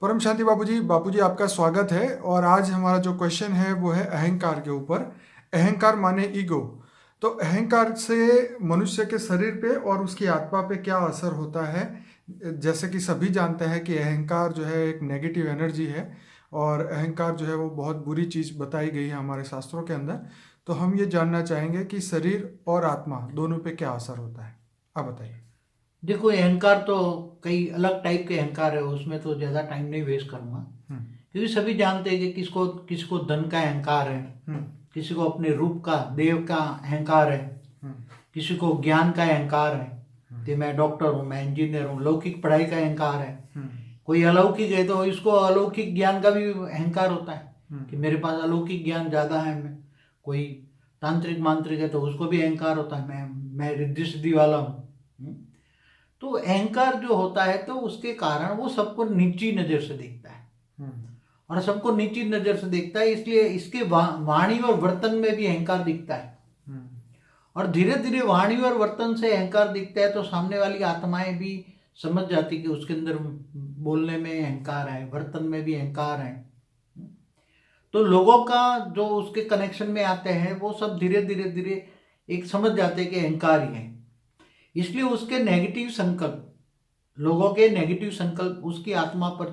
परम शांति बापूजी आपका स्वागत है। और आज हमारा जो क्वेश्चन है वो है अहंकार के ऊपर। अहंकार माने ईगो। तो अहंकार से मनुष्य के शरीर पे और उसकी आत्मा पे क्या असर होता है। जैसे कि सभी जानते हैं कि अहंकार जो है एक नेगेटिव एनर्जी है और अहंकार जो है वो बहुत बुरी चीज़ बताई गई है हमारे शास्त्रों के अंदर। तो हम ये जानना चाहेंगे कि शरीर और आत्मा दोनों पे क्या असर होता है। आप बताइए। देखो, अहंकार तो कई अलग टाइप के अहंकार है, उसमें तो ज़्यादा टाइम नहीं वेस्ट करूँगा। हम्म। क्योंकि सभी जानते हैं कि किसको धन का अहंकार है, हम्म। किसी को अपने रूप का देव का अहंकार है, हम्म। किसी को ज्ञान का अहंकार है हम्म। कि मैं डॉक्टर हूँ, मैं इंजीनियर हूँ, लौकिक पढ़ाई का अहंकार है। हम्म। कोई अलौकिक है तो इसको अलौकिक ज्ञान का भी अहंकार होता है कि हम्म। मेरे पास अलौकिक ज्ञान ज़्यादा है। मैं कोई तांत्रिक मांत्रिक है तो उसको भी अहंकार होता है, मैं रिद्धि सिद्धि वाला हूँ। तो अहंकार जो होता है तो उसके कारण वो सबको नीची नज़र से देखता है, हम्म। और सबको नीची नज़र से देखता है, इसलिए इसके वाणी और वर्तन में भी अहंकार दिखता है। हम्म। और धीरे धीरे वाणी और वर्तन से अहंकार दिखता है तो सामने वाली आत्माएं भी समझ जाती कि उसके अंदर बोलने में अहंकार है, वर्तन में भी अहंकार है। तो लोगों का जो उसके कनेक्शन में आते हैं वो सब धीरे धीरे धीरे एक समझ जाते हैं कि अहंकार ही है। इसलिए उसके नेगेटिव संकल्प, लोगों के नेगेटिव संकल्प उसकी आत्मा पर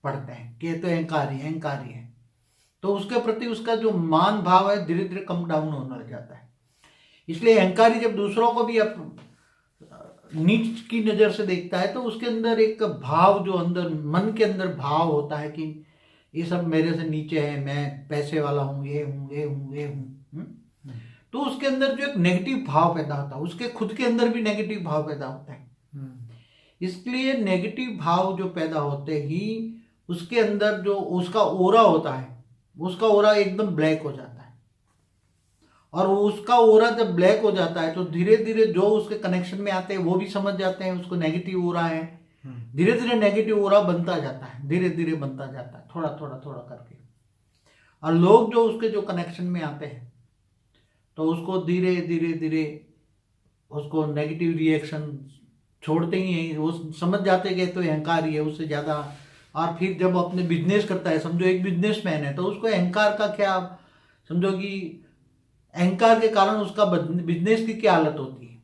पड़ते हैं कि ये तो अहंकारी है, अहंकारी है। तो उसके प्रति उसका जो मान भाव है धीरे धीरे कम डाउन होने लग जाता है। इसलिए अहंकारी जब दूसरों को भी नीच की नज़र से देखता है तो उसके अंदर एक भाव, जो अंदर मन के अंदर भाव होता है कि ये सब मेरे से नीचे है, मैं पैसे वाला हूँ, ये हूँ, ये हूँ, ये हूँ। तो उसके अंदर जो एक नेगेटिव भाव पैदा होता है, उसके खुद के अंदर भी नेगेटिव भाव पैदा होता है। इसलिए नेगेटिव भाव जो पैदा होते ही उसके अंदर जो उसका ओरा होता है, उसका ओरा एकदम ब्लैक हो जाता है। और उसका ओरा जब ब्लैक हो जाता है तो धीरे धीरे जो उसके कनेक्शन में आते हैं वो भी समझ जाते हैं उसको नेगेटिव ओरा है। धीरे धीरे नेगेटिव ओरा बनता जाता है, धीरे धीरे बनता जाता है, थोड़ा थोड़ा थोड़ा करके। और लोग जो उसके जो कनेक्शन में आते हैं तो उसको धीरे धीरे धीरे उसको नेगेटिव रिएक्शन छोड़ते ही हैं, वो समझ जाते हैं कि तो अहंकार ही है उससे ज़्यादा। और फिर जब अपने बिजनेस करता है, समझो एक बिजनेसमैन है, तो उसको अहंकार का क्या, समझो कि अहंकार के कारण उसका बिजनेस की क्या हालत होती है।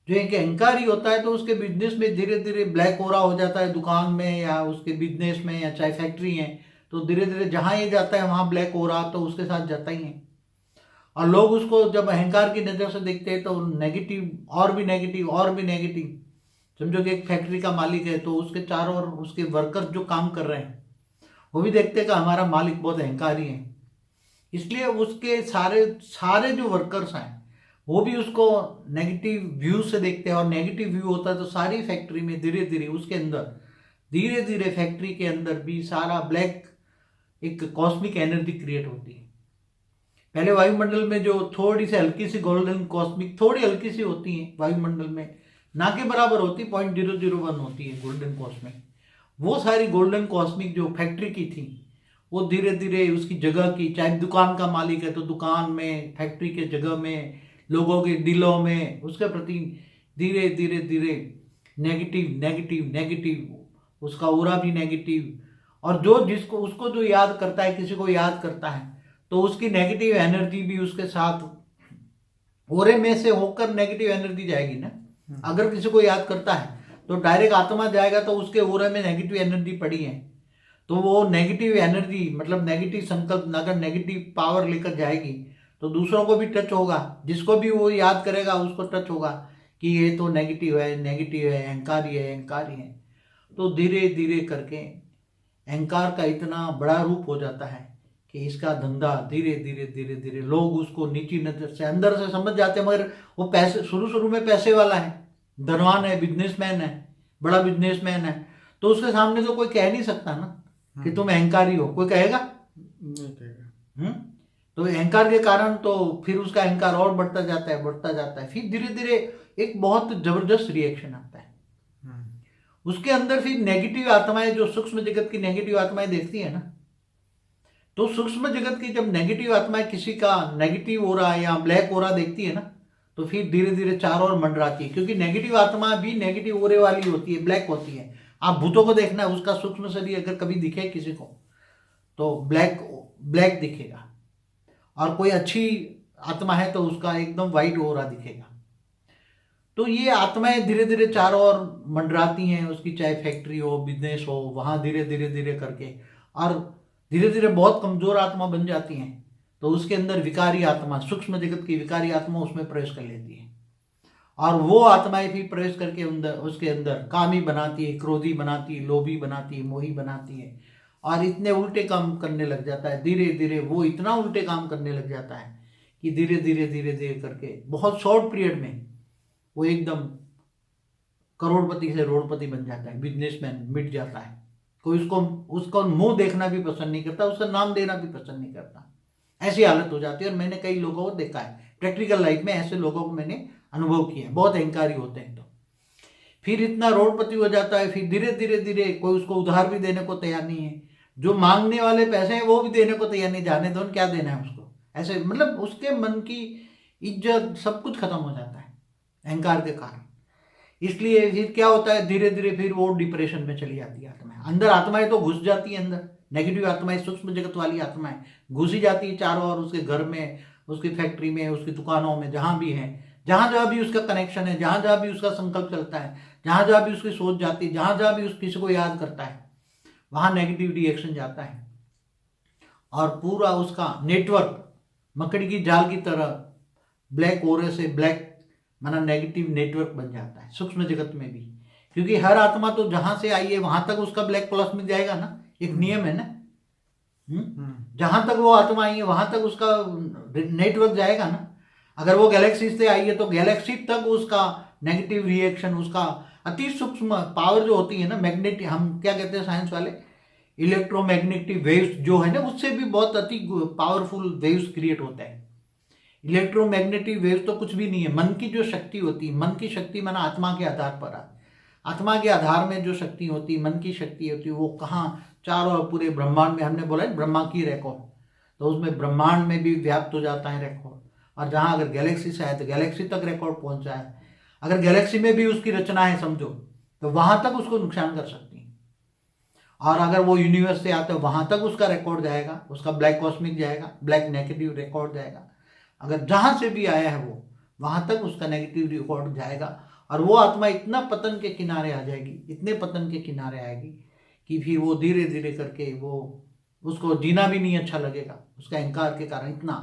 जो एक अहंकार ही होता है तो उसके बिजनेस में धीरे धीरे ब्लैक हो रहा हो जाता है, दुकान में या उसके बिजनेस में या चाहे फैक्ट्री है, तो धीरे धीरे जहाँ ये जाता है वहाँ ब्लैक हो रहा तो उसके साथ जाता ही है। और लोग उसको जब अहंकार की नज़र से देखते हैं तो नेगेटिव और भी नेगेटिव और भी नेगेटिव। समझो कि एक फैक्ट्री का मालिक है तो उसके चारों ओर उसके वर्कर्स जो काम कर रहे हैं वो भी देखते हैं कि हमारा मालिक बहुत अहंकारी है, इसलिए उसके सारे सारे जो वर्कर्स हैं वो भी उसको नेगेटिव व्यू से देखते हैं। और नेगेटिव व्यू होता है तो सारी फैक्ट्री में धीरे धीरे उसके अंदर, धीरे धीरे फैक्ट्री के अंदर भी सारा ब्लैक एक कॉस्मिक एनर्जी क्रिएट होती है। पहले वायुमंडल में जो थोड़ी सी हल्की सी गोल्डन कॉस्मिक, थोड़ी हल्की सी होती है वायुमंडल में, ना के बराबर होती, 0.001 होती है गोल्डन कॉस्मिक। वो सारी गोल्डन कॉस्मिक जो फैक्ट्री की थी वो धीरे धीरे उसकी जगह की, चाहे दुकान का मालिक है तो दुकान में, फैक्ट्री के जगह में, लोगों के दिलों में उसके प्रति धीरे धीरे धीरे नेगेटिव नेगेटिव नेगेटिव, उसका ओरा भी नेगेटिव। और जो जिसको उसको जो याद करता है, किसी को याद करता है तो उसकी नेगेटिव एनर्जी भी उसके साथ ओरे में से होकर नेगेटिव एनर्जी जाएगी ना। अगर किसी को याद करता है तो डायरेक्ट आत्मा जाएगा तो उसके ओरे में नेगेटिव एनर्जी पड़ी है, तो वो नेगेटिव एनर्जी मतलब नेगेटिव संकल्प अगर नेगेटिव पावर लेकर जाएगी तो दूसरों को भी टच होगा, जिसको भी वो याद करेगा उसको टच होगा कि ये तो नेगेटिव है, नेगेटिव है, अहंकारी है, अहंकारी है। तो धीरे धीरे करके अहंकार का इतना बड़ा रूप हो जाता है कि इसका धंधा धीरे धीरे धीरे धीरे लोग उसको नीची नजर से अंदर से समझ जाते हैं। मगर वो पैसे शुरू शुरू में पैसे वाला है, धनवान है, बिजनेसमैन है, बड़ा बिजनेसमैन है, तो उसके सामने तो कोई कह नहीं सकता ना कि तुम अहंकारी हो, कोई कहेगा नहीं कहेगा। तो अहंकार के कारण तो फिर उसका अहंकार और बढ़ता जाता है, बढ़ता जाता है, फिर धीरे धीरे एक बहुत जबरदस्त रिएक्शन आता है उसके अंदर। फिर नेगेटिव आत्माएं, जो सूक्ष्म जगत की नेगेटिव आत्माएं देखती है ना, तो सूक्ष्म जगत की जब नेगेटिव आत्माएं किसी का नेगेटिव हो रहा है या ब्लैक हो रहा देखती है ना, तो फिर धीरे धीरे चारों ओर मंडराती है, क्योंकि नेगेटिव आत्मा भी नेगेटिव ओरे वाली होती है, ब्लैक होती है, आप भूतों को देखना है, उसका सूक्ष्म शरीर अगर कभी दिखे किसी को तो ब्लैक ब्लैक दिखेगा, और कोई अच्छी आत्मा है तो उसका एकदम वाइट ओरा दिखेगा। तो ये आत्माएं धीरे धीरे चारों ओर मंडराती हैं, उसकी चाहे फैक्ट्री हो, बिजनेस हो, वहाँ धीरे धीरे धीरे करके, और धीरे धीरे बहुत कमजोर आत्मा बन जाती हैं। तो उसके अंदर विकारी आत्मा, सूक्ष्म जगत की विकारी आत्मा उसमें प्रवेश कर लेती है, और वो आत्माएं भी प्रवेश करके उसके अंदर कामी बनाती है, क्रोधी बनाती है, लोभी बनाती है, मोही बनाती है, और इतने उल्टे काम करने लग जाता है। धीरे धीरे वो इतना उल्टे काम करने लग जाता है कि धीरे धीरे धीरे धीरे करके बहुत शॉर्ट पीरियड में वो एकदम करोड़पति से रोड़पति बन जाता है, बिजनेसमैन मिट जाता है। कोई उसको मुंह देखना भी पसंद नहीं करता, उसका नाम देना भी पसंद नहीं करता, ऐसी हालत हो जाती है। और मैंने कई लोगों को देखा है प्रैक्टिकल लाइफ में, ऐसे लोगों को मैंने अनुभव किया है, बहुत अहंकारी होते हैं। तो फिर इतना रोड़पति हो जाता है, फिर धीरे धीरे धीरे कोई उसको उधार भी देने को तैयार नहीं है, जो मांगने वाले पैसे हैं वो भी देने को तैयार नहीं, जाने दो क्या देना है उसको, ऐसे मतलब उसके मन की इज्जत सब कुछ खत्म हो जाता है अहंकार के कारण। इसलिए फिर क्या होता है, धीरे धीरे फिर वो डिप्रेशन में चली जाती है आत्माएं। अंदर आत्माएं तो घुस जाती है, अंदर नेगेटिव आत्माएं, सूक्ष्म जगत वाली आत्माएं घुसी जाती है चारों ओर, उसके घर में, उसकी फैक्ट्री में, उसकी दुकानों में, जहाँ भी है, जहाँ जहाँ भी उसका कनेक्शन है, जहाँ जहाँ भी उसका संकल्प चलता है, जहाँ जहाँ भी उसकी सोच जाती है, जहाँ जहाँ भी उस किसी को याद करता है, वहाँ नेगेटिव रिएक्शन जाता है, और पूरा उसका नेटवर्क मकड़ी की जाल की तरह ब्लैक ओरे से ब्लैक माना नेगेटिव नेटवर्क बन जाता है सूक्ष्म जगत में भी। क्योंकि हर आत्मा तो जहां से आई है वहां तक उसका ब्लैक प्लस में जाएगा ना, एक नियम है ना। जहां तक वो आत्मा आई है वहां तक उसका नेटवर्क जाएगा ना। अगर वो गैलेक्सी से आई है तो गैलेक्सी तक उसका नेगेटिव रिएक्शन, उसका अति सूक्ष्म पावर जो होती है ना, मैग्नेटिक, हम क्या कहते हैं साइंस वाले, इलेक्ट्रोमैग्नेटिक वेव्स जो है ना, उससे भी बहुत अति पावरफुल वेव्स क्रिएट होता है। इलेक्ट्रोमैग्नेटिक वेव्स तो कुछ भी नहीं है, मन की जो शक्ति होती है, मन की शक्ति माना आत्मा के आधार पर आत्मा के आधार में जो शक्ति होती है, मन की शक्ति होती है, वो कहाँ चारों पूरे ब्रह्मांड में, हमने बोला है ब्रह्मा की रिकॉर्ड, तो उसमें ब्रह्मांड में भी व्याप्त हो जाता है रिकॉर्ड। और जहाँ अगर गैलेक्सी से आए तो गैलेक्सी तक रिकॉर्ड पहुंचा है। अगर गैलेक्सी में भी उसकी रचना है समझो, तो वहां तक उसको नुकसान कर सकती है। और अगर वो यूनिवर्स से आता है वहां तक उसका रिकॉर्ड जाएगा, उसका ब्लैक कॉस्मिक जाएगा, ब्लैक नेगेटिव रिकॉर्ड जाएगा। अगर जहां से भी आया है वो वहां तक उसका नेगेटिव रिकॉर्ड जाएगा, और वो आत्मा इतना पतन के किनारे आ जाएगी, इतने पतन के किनारे आएगी कि फिर वो धीरे धीरे करके वो उसको जीना भी नहीं अच्छा लगेगा, उसका अहंकार के कारण। इतना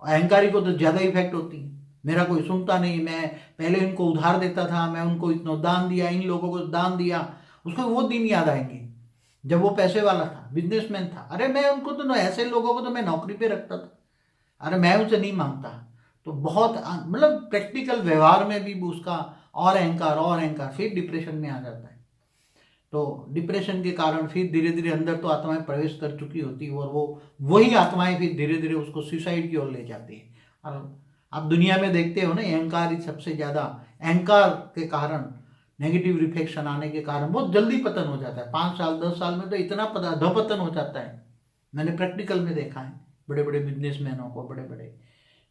अहंकारी को तो ज़्यादा इफेक्ट होती है, मेरा कोई सुनता नहीं, मैं पहले इनको उधार देता था, मैं उनको इतना दान दिया, इन लोगों को दान दिया, उसको वो दिन याद आएंगे जब वो पैसे वाला था, बिजनेसमैन था। अरे मैं उनको तो ऐसे लोगों को तो मैं नौकरी पे रखता था, अरे मैं उनसे नहीं मांगता। तो बहुत मतलब प्रैक्टिकल व्यवहार में भी उसका और अहंकार फिर डिप्रेशन में आ जाता है। तो डिप्रेशन के कारण फिर धीरे धीरे अंदर तो आत्माएं प्रवेश कर चुकी होती है, और वो वही आत्माएं फिर धीरे धीरे उसको सुसाइड की ओर ले जाती है। और आप दुनिया में देखते हो ना, अहंकार ही सबसे ज़्यादा, अहंकार के कारण नेगेटिव रिफ्लेक्शन आने के कारण बहुत जल्दी पतन हो जाता है। 5 साल 10 साल में तो इतना अधोपतन हो जाता है, मैंने प्रैक्टिकल में देखा है। बड़े बड़े बिजनेसमैनों को, बड़े बड़े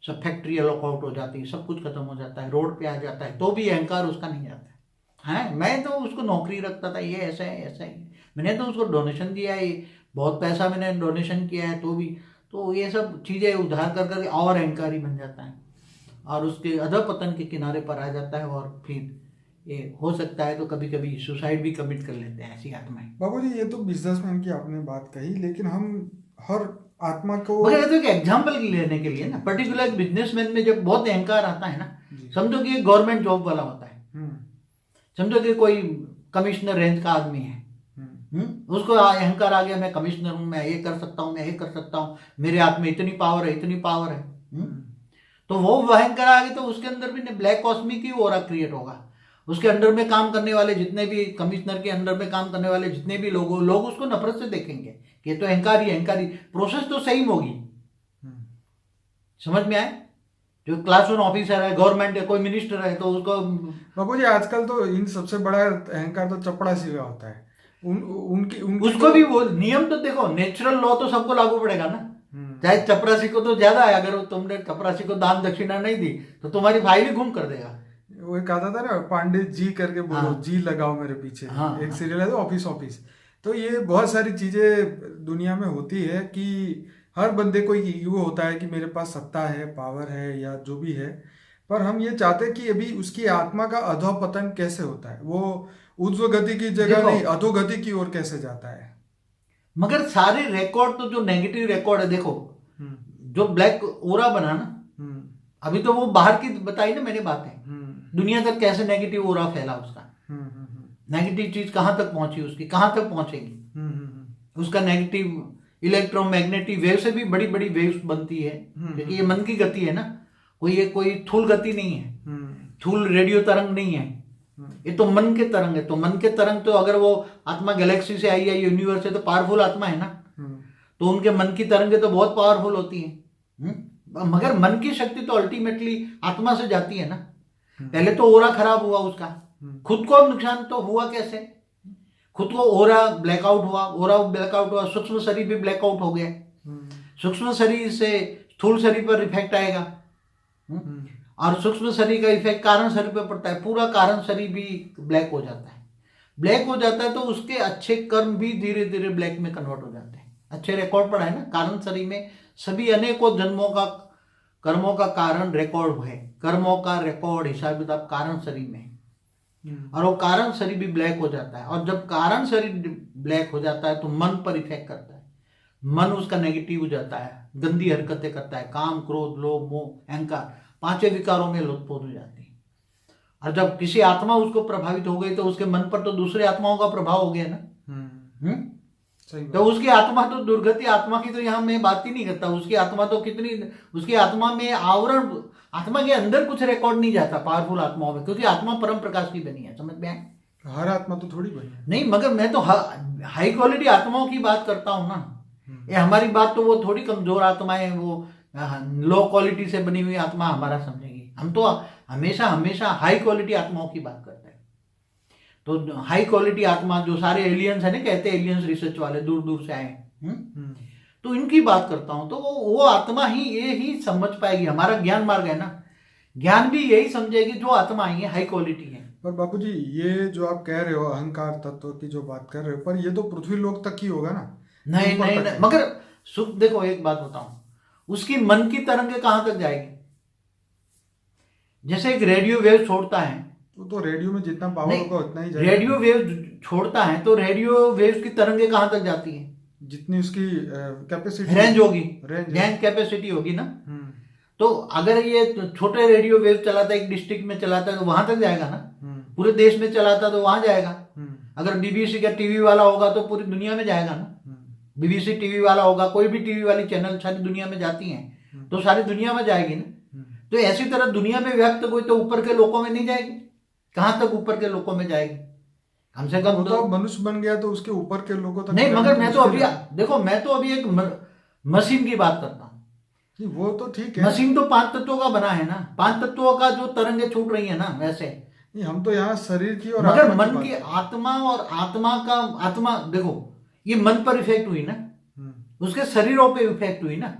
सब फैक्ट्री लॉकआउट हो जाती है, सब कुछ खत्म हो जाता है, रोड पे आ जाता है, तो भी अहंकार उसका नहीं जाता है। मैं तो उसको नौकरी रखता था, ये ऐसा है ऐसा है, मैंने तो उसको डोनेशन दिया है, बहुत पैसा मैंने डोनेशन किया है, तो भी तो ये सब चीज़ें उधार कर करके और अहंकारी बन जाता है, और उसके अधपतन के किनारे पर आ जाता है। और फिर ये हो सकता है तो कभी कभी सुसाइड भी कमिट कर लेते हैं ऐसी आत्माएं। बाबूजी, ये तो बिजनेसमैन की आपने बात कही, लेकिन हम हर आत्मा को, मगर तो एक एग्जाम्पल लेने के लिए ना, पर्टिकुलर बिजनेसमैन में जब बहुत अहंकार आता है ना, समझो कि गवर्नमेंट जॉब वाला होता है, समझो कि कोई कमिश्नर रेंज का आदमी है, उसको अहंकार आ गया, मैं कमिश्नर हूं, मैं ये कर सकता हूं, मैं ये कर सकता हूं, मेरे हाथ में इतनी पावर है, इतनी पावर है। तो वो अहंकार आ गया तो उसके अंदर भी ब्लैक कॉस्मिक ही ओरा क्रिएट होगा। उसके अंडर में काम करने वाले जितने भी, कमिश्नर के अंडर में काम करने वाले जितने भी लोग उसको नफरत से देखेंगे कि ये तो अहंकारी। प्रोसेस तो सेम होगी, समझ में आए? जो क्लास 1 ऑफिसर है, गवर्नमेंट है, कोई मिनिस्टर है, तो उसको बाबूजी आजकल तो इन सबसे बड़ा अहंकार तो चपड़ासी का होता है। उनकी उसको भी वो नियम तो देखो, नेचुरल लॉ तो सबको लागू पड़ेगा ना। चाहे चपरासी को तो ज्यादा है, अगर तुमने चपरासी को दान दक्षिणा नहीं दी तो तुम्हारी फाइल ही गुम कर देगा। वो एक आता था ना, पांडे जी करके बोलो, हाँ। जी लगाओ मेरे पीछे, हाँ, एक हाँ। सीरियल है ऑफिस ऑफिस। तो ये बहुत सारी चीजें दुनिया में होती है कि हर बंदे को ईगो होता है कि मेरे पास सत्ता है, पावर है, या जो भी है। पर हम ये चाहते हैं कि अभी उसकी आत्मा का अधोपतन कैसे होता है, वो ऊर्ध्व गति की जगह देखो, नहीं अधोगति की ओर कैसे जाता है। मगर सारे रिकॉर्ड तो जो नेगेटिव रिकॉर्ड है, देखो हम्म। जो ब्लैक ओरा बना ना, हम्म। अभी तो वो बाहर की बताई ना मैंने बातें, हम्म। दुनिया तक कैसे नेगेटिव ओरा फैला उसका, हम्म। हम्म। नेगेटिव चीज कहाँ तक पहुंची, उसकी कहाँ तक पहुंचेगी, उसका नेगेटिव इलेक्ट्रोमैग्नेटिक वेव से भी बड़ी बड़ी वेव्स बनती है, क्योंकि ये मन की गति है ना, कोई थूल गति नहीं है, थूल रेडियो तरंग नहीं है, ये तो मन के तरंग है। तो मन के तरंग तो अगर वो आत्मा गैलेक्सी से आई है, यूनिवर्स है, तो पावरफुल आत्मा है ना, तो उनके मन की तरंगे तो बहुत पावरफुल होती हैं। मगर मन की शक्ति तो अल्टीमेटली आत्मा से जाती है ना। पहले तो ओरा खराब हुआ उसका, खुद को नुकसान तो हुआ कैसे, खुद को ओरा ब्लैकआउट हुआ, सूक्ष्म शरीर भी ब्लैकआउट हो गया, सूक्ष्म शरीर से स्थूल शरीर पर इफेक्ट आएगा, और सूक्ष्म शरीर का इफेक्ट कारण शरीर पर पड़ता है, पूरा कारण शरीर भी ब्लैक हो जाता है। ब्लैक हो जाता है तो उसके अच्छे कर्म भी धीरे धीरे ब्लैक में कन्वर्ट हो जाते हैं। अच्छे रिकॉर्ड पड़ा है ना, कारण शरीर में सभी अनेकों जन्मों का कर्मों का कारण रिकॉर्ड है, कर्मों का रिकॉर्ड हिसाब किताब कारण शरीर में, और वो कारण शरीर भी ब्लैक हो जाता है। और जब कारण शरीर ब्लैक हो जाता है तो मन पर इफेक्ट करता है, मन उसका नेगेटिव हो जाता है, गंदी हरकतें करता है, काम क्रोध लोभ मोह अहंकार, पांचों विकारों में लुत्फोत हो जाती है। और जब किसी आत्मा उसको प्रभावित हो गई तो उसके मन पर तो दूसरे आत्माओं का प्रभाव हो गया ना। तो उसकी आत्मा तो दुर्गति आत्मा की तो यहाँ मैं बात ही नहीं करता, उसकी आत्मा तो कितनी, उसकी आत्मा में आवरण, आत्मा के अंदर कुछ रिकॉर्ड नहीं जाता पावरफुल आत्माओं में, क्योंकि आत्मा परम प्रकाश की बनी है, समझ में आए? हर आत्मा तो थोड़ी बनी है। नहीं, मगर मैं तो हाई क्वालिटी आत्माओं की बात करता हूँ ना। ये हमारी बात तो वो थोड़ी कमजोर आत्माएं, वो लो क्वालिटी से बनी हुई आत्मा हमारा समझेगी। हम तो हमेशा हमेशा हाई क्वालिटी आत्माओं की बात करते हैं। तो हाई क्वालिटी आत्मा जो सारे एलियंस है ना, कहते हैं एलियंस रिसर्च वाले दूर दूर से आए, तो इनकी बात करता हूं। तो वो आत्मा ही ये ही समझ पाएगी, हमारा ज्ञान मार्ग है ना, ज्ञान भी यही समझेगी जो आत्मा आई है, हाई क्वालिटी है। पर बापूजी, ये जो आप कह रहे हो अहंकार तत्व की जो बात कर रहे हो, पर ये तो पृथ्वी लोक तक ही होगा ना। नहीं नहीं, नहीं, मगर सुख देखो, एक बात बताऊं, उसकी मन की तरंगे कहां तक जाएगी? जैसे एक रेडियो वेव छोड़ता है, तो रेडियो में जितना पावर होगा उतना ही जाएगा। रेडियो वेव छोड़ता है तो रेडियो वेव की तरंगे कहां तक जाती है? जितनी उसकी कैपेसिटी रेंज होगी, रेंज कैपेसिटी होगी ना। तो अगर ये छोटे रेडियो वेव चलाता है, एक डिस्ट्रिक्ट में चलाता है तो वहां तक जाएगा ना, पूरे देश में चलाता तो वहां जाएगा। अगर बीबीसी का टीवी वाला होगा तो पूरी दुनिया में जाएगा ना, बीबीसी टीवी वाला होगा, कोई भी टीवी वाली चैनल सारी दुनिया में जाती हैं तो सारी दुनिया में जाएगी ना। तो ऐसी तरह दुनिया में व्यक्त कोई तो ऊपर के लोकों में नहीं जाएगी, कहां तक ऊपर के लोकों में जाएगी? कम से कम तो मनुष्य बन गया तो उसके ऊपर के लोगों तक नहीं। मगर मैं तो अभी देखो, मैं तो अभी एक मशीन की बात करता हूँ। वो तो ठीक है, मशीन तो 5 तत्वों का बना है ना, 5 तत्वों का जो तरंगे छूट रही है ना, वैसे नहीं, हम तो यहाँ शरीर की और मगर मन की आत्मा और आत्मा देखो, ये मन पर इफेक्ट हुई ना, उसके शरीरों पे इफेक्ट हुई ना,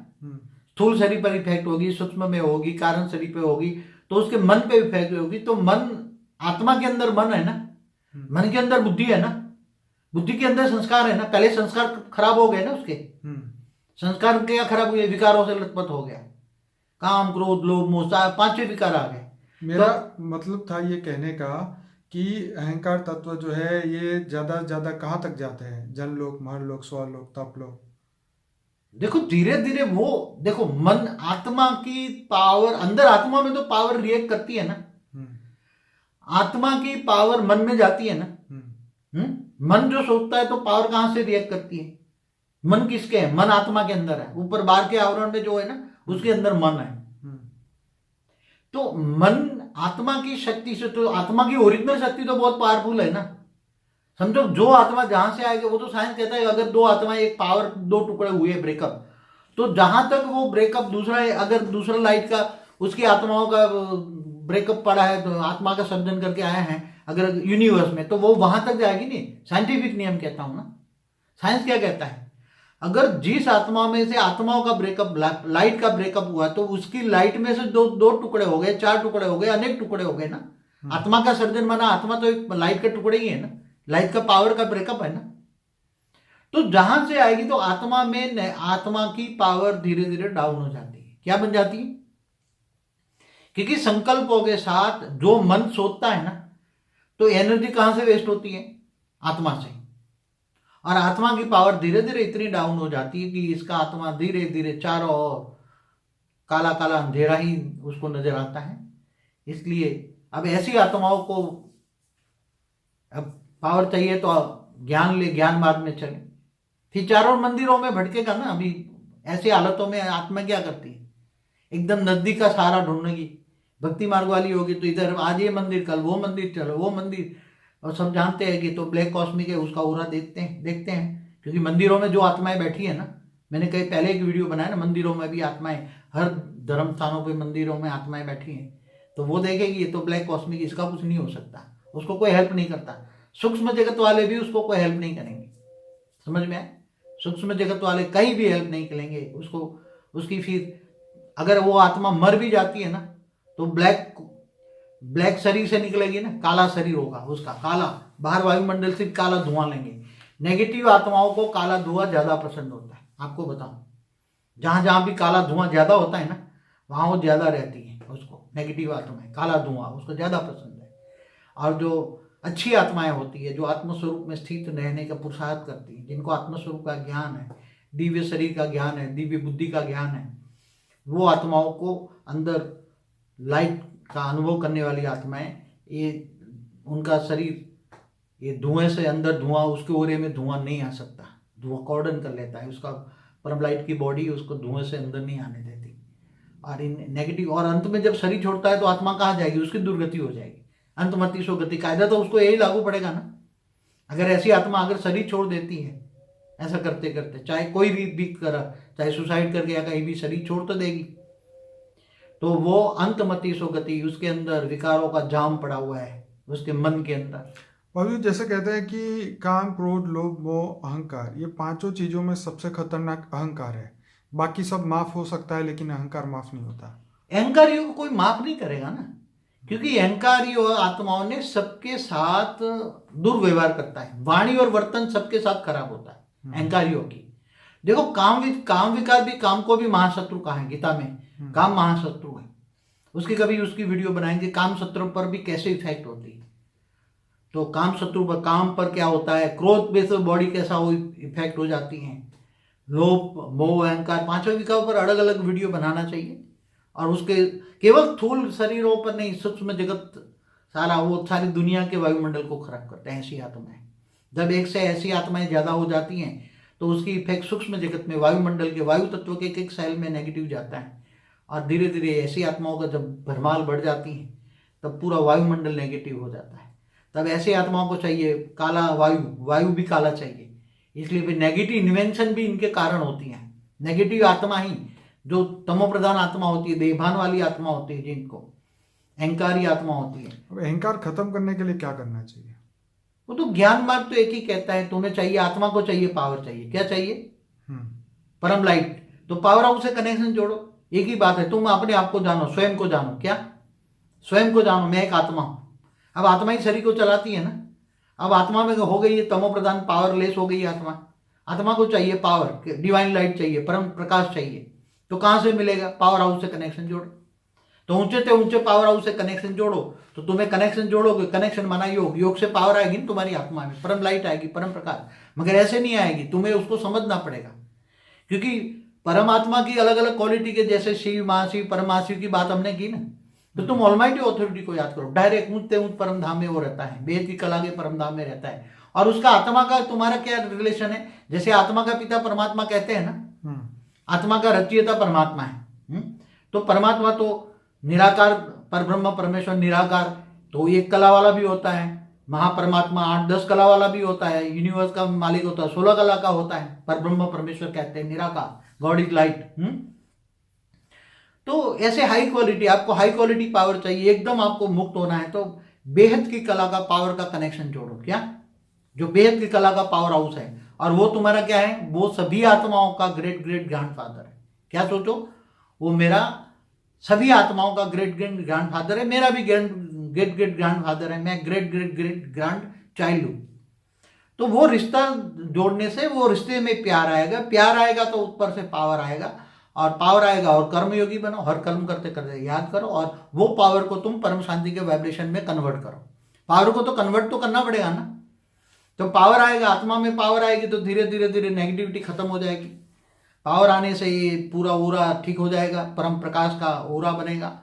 स्थूल शरीर पर इफेक्ट होगी, सूक्ष्म में होगी, कारण शरीर पे होगी, तो उसके मन पे इफेक्ट होगी। तो मन, आत्मा के अंदर मन है ना, मन के अंदर बुद्धि है ना, बुद्धि के अंदर संस्कार है ना। पहले संस्कार खराब हो गए ना, उसके संस्कार क्या खराब हुए? विकारों से लथपथ हो गया, काम क्रोध लोभ मोह 5 विकार आ गए। मेरा मतलब था ये कहने का कि अहंकार तत्व जो है ये ज्यादा कहाँ तक जाते हैं? जनलोक, महरलोक, स्वरलोक, तपलोक। देखो धीरे धीरे वो देखो, मन आत्मा की पावर, अंदर आत्मा में तो पावर रिएक्ट करती है ना, आत्मा की पावर मन में जाती है ना। मन जो सोचता है तो पावर कहां से रिएक्ट करती है? मन किसके है? मन आत्मा के अंदर है, ऊपर बाहर के आवरण में जो है ना, उसके अंदर मन है। तो मन आत्मा की शक्ति से, तो आत्मा की ओरिजिनल शक्ति तो बहुत पावरफुल है ना। समझो, जो आत्मा जहां से आएगी, वो तो साइंस कहता है अगर 2 आत्माएं एक पावर 2 टुकड़े हुए ब्रेकअप, तो जहां तक वो ब्रेकअप दूसरा है, अगर दूसरा लाइट का उसकी आत्माओं का ब्रेकअप पड़ा है, तो आत्मा का सर्जन करके आए हैं अगर यूनिवर्स में, तो वो वहां तक जाएगी नहीं। साइंटिफिक नियम कहता हूं ना, साइंस क्या कहता है, अगर जिस आत्मा में से आत्माओं का ब्रेकअप, लाइट का ब्रेकअप हुआ, तो उसकी लाइट में से दो टुकड़े हो गए, 4 टुकड़े हो गए, अनेक टुकड़े हो गए ना, आत्मा का सर्जन माना, आत्मा तो एक लाइट का टुकड़ा ही है ना, लाइट का पावर का ब्रेकअप है ना। तो जहां से आएगी तो आत्मा में आत्मा की पावर धीरे धीरे डाउन हो जाती है। क्या बन जाती है? क्योंकि संकल्पों के साथ जो मन सोचता है ना, तो एनर्जी कहां से वेस्ट होती है? आत्मा से। और आत्मा की पावर धीरे धीरे इतनी डाउन हो जाती है कि इसका आत्मा धीरे धीरे चारों ओर काला काला अंधेरा ही उसको नजर आता है। इसलिए अब ऐसी आत्माओं को अब पावर चाहिए तो ज्ञान ले, ज्ञान मार्ग में चले। फिर चारों मंदिरों में भटकेगा ना। अभी ऐसी हालतों में आत्मा क्या करती है? एकदम नजदीक का सहारा ढूंढनेगी। भक्ति मार्ग वाली होगी तो इधर आज ये मंदिर, कल वो मंदिर, चलो वो मंदिर। और सब जानते हैं कि तो ब्लैक कॉस्मिक है, उसका उरा देखते हैं। क्योंकि मंदिरों में जो आत्माएं बैठी है ना, मैंने कहीं पहले एक वीडियो बनाया ना, मंदिरों में भी आत्माएं, हर धर्म स्थानों पे मंदिरों में आत्माएं बैठी हैं, तो वो देखेगी ये तो ब्लैक कॉस्मिक, इसका कुछ नहीं हो सकता, उसको कोई हेल्प नहीं करता। सूक्ष्म जगत वाले भी उसको कोई हेल्प नहीं करेंगे। समझ में आए? सूक्ष्म जगत वाले कहीं भी हेल्प नहीं करेंगे उसको। उसकी फिर अगर वो आत्मा मर भी जाती है ना, तो ब्लैक शरीर से निकलेगी ना, काला शरीर होगा उसका, काला, बाहर वायुमंडल से काला धुआं लेंगे। नेगेटिव आत्माओं को काला धुआं ज्यादा पसंद होता है। आपको बताऊं, जहां जहां भी काला धुआं ज्यादा होता है ना, वहां वो ज्यादा रहती है। उसको नेगेटिव आत्माएं, काला धुआं उसको ज्यादा पसंद है। और जो अच्छी आत्माएं होती है, जो आत्मस्वरूप में स्थित रहने का पुरुषार्थ करती है, जिनको आत्मस्वरूप का ज्ञान है, दिव्य शरीर का ज्ञान है, दिव्य बुद्धि का ज्ञान है, वो आत्माओं को अंदर लाइट का अनुभव करने वाली आत्माएं, ये उनका शरीर ये धुएं से अंदर धुआं, उसके ओरे में धुआं नहीं आ सकता, धुआं कॉर्डन कर लेता है। उसका परम लाइट की बॉडी उसको धुएं से अंदर नहीं आने देती। और इन नेगेटिव, और अंत में जब शरीर छोड़ता है तो आत्मा कहाँ जाएगी? उसकी दुर्गति हो जाएगी। अंतमति सो गति, कायदा तो उसको यही लागू पड़ेगा ना। अगर ऐसी आत्मा अगर शरीर छोड़ देती है ऐसा करते करते, चाहे कोई भी करा, चाहे सुसाइड करके या कहीं भी शरीर छोड़ तो देगी, तो वो अंतमति सो गति, उसके अंदर विकारों का जाम पड़ा हुआ है उसके मन के अंदर। बाबू जैसे कहते हैं कि काम, क्रोध, लोभ, मोह, अहंकार, ये पांचों चीजों में सबसे खतरनाक अहंकार है। बाकी सब माफ हो सकता है लेकिन अहंकार माफ नहीं होता। अहंकारियों को कोई माफ नहीं करेगा ना, क्योंकि अहंकारी और आत्माओं ने सबके साथ दुर्व्यवहार करता है। वाणी और वर्तन सबके साथ खराब होता है अहंकारियों की। देखो काम विकार भी, काम को भी महाशत्रु कहा है गीता में। काम महाशत्रु है। उसकी कभी उसकी वीडियो बनाएंगे, काम शत्रु पर भी कैसे इफेक्ट होती है। तो काम शत्रु पर, काम पर क्या होता है, क्रोध पे तो बॉडी कैसा वो इफेक्ट हो जाती है, लोभ, मोह, अहंकार, पांचों विकारों पर अलग अलग वीडियो बनाना चाहिए। और उसके केवल स्थूल शरीरों पर नहीं, सूक्ष्म जगत सारा, वो सारी दुनिया के वायुमंडल को खराब करते हैं ऐसी आत्माएं। जब एक से ऐसी आत्माएं ज्यादा हो जाती हैं तो उसकी इफेक्ट सूक्ष्म जगत में, वायुमंडल के वायु तत्व के एक सेल में नेगेटिव जाता है। और धीरे धीरे ऐसी आत्माओं का जब भरमाल बढ़ जाती है तब पूरा वायुमंडल नेगेटिव हो जाता है। तब ऐसी आत्माओं को चाहिए काला वायु भी काला चाहिए। इसलिए फिर नेगेटिव इन्वेंशन भी इनके कारण होती है। नेगेटिव आत्मा ही, जो तमो प्रधान आत्मा होती है, देहभान वाली आत्मा होती है, जिनको अहंकारी आत्मा होती है। अब अहंकार खत्म करने के लिए क्या करना चाहिए? वो तो ज्ञान मार्ग तो एक ही कहता है, तुम्हें चाहिए, आत्मा को चाहिए पावर चाहिए। क्या चाहिए? परम लाइट। तो पावर हाउस से कनेक्शन जोड़ो। एक ही बात है, तुम अपने आप को जानो, स्वयं को जानो। क्या? स्वयं को जानो, मैं एक आत्मा हूं। अब आत्मा ही शरीर को चलाती है ना। अब आत्मा में हो गई है तमो प्रधान, पावरलेस हो गई है आत्मा। आत्मा को चाहिए पावर, डिवाइन लाइट चाहिए, परम प्रकाश चाहिए। तो कहां से मिलेगा? पावर हाउस से कनेक्शन जोड़ो। तो ऊंचे से ऊंचे पावर हाउस से कनेक्शन जोड़ो। तो तुम्हें कनेक्शन जोड़ोगे, कनेक्शन माना योग, योग से पावर आएगी ना तुम्हारी आत्मा में, परम लाइट आएगी, परम प्रकाश। मगर ऐसे नहीं आएगी, तुम्हें उसको समझना पड़ेगा। क्योंकि परमात्मा की अलग अलग क्वालिटी के, जैसे शिव, महाशिव, परमाशिव की बात हमने की ना, तो तुम ऑलमाइटी ऑथोरिटी को याद करो। डायरेक्ट ऊंचते ऊंच परम धाम में वो रहता है, वेद की कला के परम धाम में रहता है। और उसका आत्मा का तुम्हारा क्या रिलेशन है? जैसे आत्मा का पिता परमात्मा कहते हैं ना, आत्मा का रचयिता परमात्मा है। तो परमात्मा तो निराकार, परब्रह्म परमेश्वर निराकार, तो एक कला वाला भी होता है। महापरमात्मा 8-10 कला वाला भी होता है, यूनिवर्स का मालिक होता है, 16 कला का होता है। परब्रह्म परमेश्वर कहते हैं निराकार, गॉड इज लाइट। तो ऐसे हाई क्वालिटी, आपको हाई क्वालिटी पावर चाहिए, एकदम आपको मुक्त होना है, तो बेहद की कला का पावर का कनेक्शन जोड़ो। क्या? जो बेहद की कला का पावर हाउस है, और वो तुम्हारा क्या है? वो सभी आत्माओं का ग्रेट ग्रेट ग्रैंडफादर है। क्या सोचो? वो मेरा सभी आत्माओं का ग्रेट ग्रैंडफादर है, मेरा भी ग्रेट ग्रेट ग्रैंड फादर है, मैं great great great grand child हूँ। तो वो रिश्ता जोड़ने से वो रिश्ते में प्यार आएगा, प्यार आएगा तो ऊपर से पावर आएगा, और पावर आएगा और कर्मयोगी बनो, हर कर्म करते करते याद करो, और वो पावर को तुम परम शांति के वाइब्रेशन में कन्वर्ट करो। पावर को तो कन्वर्ट तो करना पड़ेगा ना। तो पावर आएगा, आत्मा में पावर आएगी तो धीरे धीरे धीरे नेगेटिविटी खत्म हो जाएगी। पावर आने से ये पूरा ओरा ठीक हो जाएगा, परम प्रकाश का ओरा बनेगा,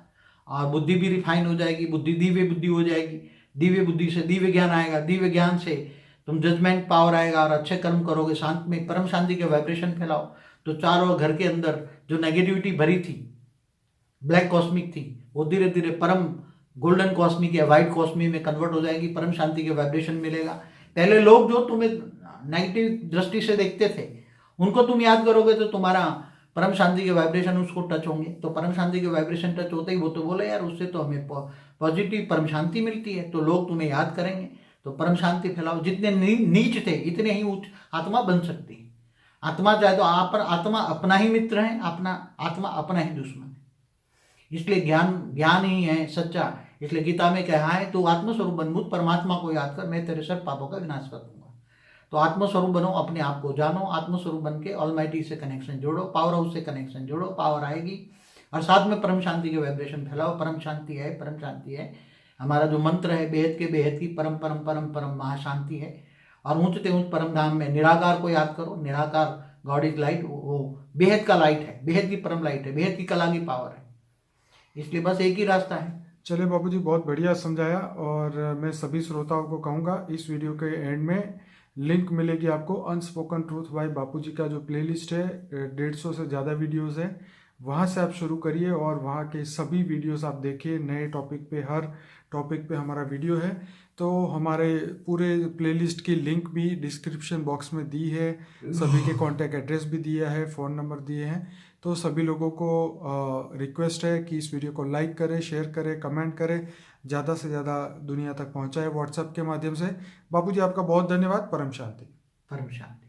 और बुद्धि भी रिफाइन हो जाएगी, बुद्धि दिव्य बुद्धि हो जाएगी, दिव्य बुद्धि से दिव्य ज्ञान आएगा, दिव्य ज्ञान से तुम जजमेंट पावर आएगा और अच्छे कर्म करोगे, शांत में परम शांति के वाइब्रेशन फैलाओ, तो चारों घर के अंदर जो नेगेटिविटी भरी थी, ब्लैक कॉस्मिक थी, वो धीरे धीरे परम गोल्डन कॉस्मिक या वाइट कॉस्मिक में कन्वर्ट हो जाएगी, परम शांति के वाइब्रेशन मिलेगा। पहले लोग जो तुम्हें नेगेटिव दृष्टि से देखते थे उनको तुम याद करोगे तो तुम्हारा परम शांति के वाइब्रेशन उसको टच होंगे, तो परम शांति के वाइब्रेशन टच होते ही वो तो बोले यार उससे तो हमें पॉजिटिव परम शांति मिलती है, तो लोग तुम्हें याद करेंगे। तो परम शांति फैलाओ, जितने नीच थे इतने ही उच्च आत्मा बन सकती है। आत्मा चाहे तो आत्मा अपना ही मित्र है, आत्मा अपना ही दुश्मन है। इसलिए ज्ञान ही है सच्चा। इसलिए गीता में कहा है तो आत्मस्वरूप बन, मुझ परमात्मा को याद कर, मैं तेरे सब पापों का विनाश कर दूंगा। तो आत्मस्वरूप बनो, अपने आप को जानो, आत्मस्वरूप बन के ऑलमाइटी से कनेक्शन जोड़ो, पावर हाउस से कनेक्शन जोड़ो, पावर आएगी, और साथ में परम शांति के वाइब्रेशन फैलाओ। परम शांति है, परम शांति है। हमारा जो मंत्र है बेहद के बेहद की परम परम परम परम महाशांति है। और ऊंचते ऊंच परम धाम में निराकार को याद करो, निराकार गॉड इज लाइट, वो बेहद का लाइट है, बेहद की परम लाइट है, बेहद की कला की पावर है। इसलिए बस एक ही रास्ता है। चलिए बापूजी, बहुत बढ़िया समझाया। और मैं सभी श्रोताओं को कहूँगा इस वीडियो के एंड में लिंक मिलेगी आपको अनस्पोकन ट्रूथ बाय बापूजी का जो प्लेलिस्ट है, 150 से ज़्यादा वीडियोस है, वहाँ से आप शुरू करिए और वहाँ के सभी वीडियोस आप देखिए। नए टॉपिक पे, हर टॉपिक पे हमारा वीडियो है। तो हमारे पूरे प्लेलिस्ट की लिंक भी डिस्क्रिप्शन बॉक्स में दी है, सभी के कॉन्टैक्ट एड्रेस भी दिया है, फ़ोन नंबर दिए हैं। तो सभी लोगों को रिक्वेस्ट है कि इस वीडियो को लाइक करें, शेयर करें, कमेंट करें, ज़्यादा से ज़्यादा दुनिया तक पहुँचाएं व्हाट्सएप के माध्यम से। बापूजी आपका बहुत धन्यवाद। परम शांति। परम शांति।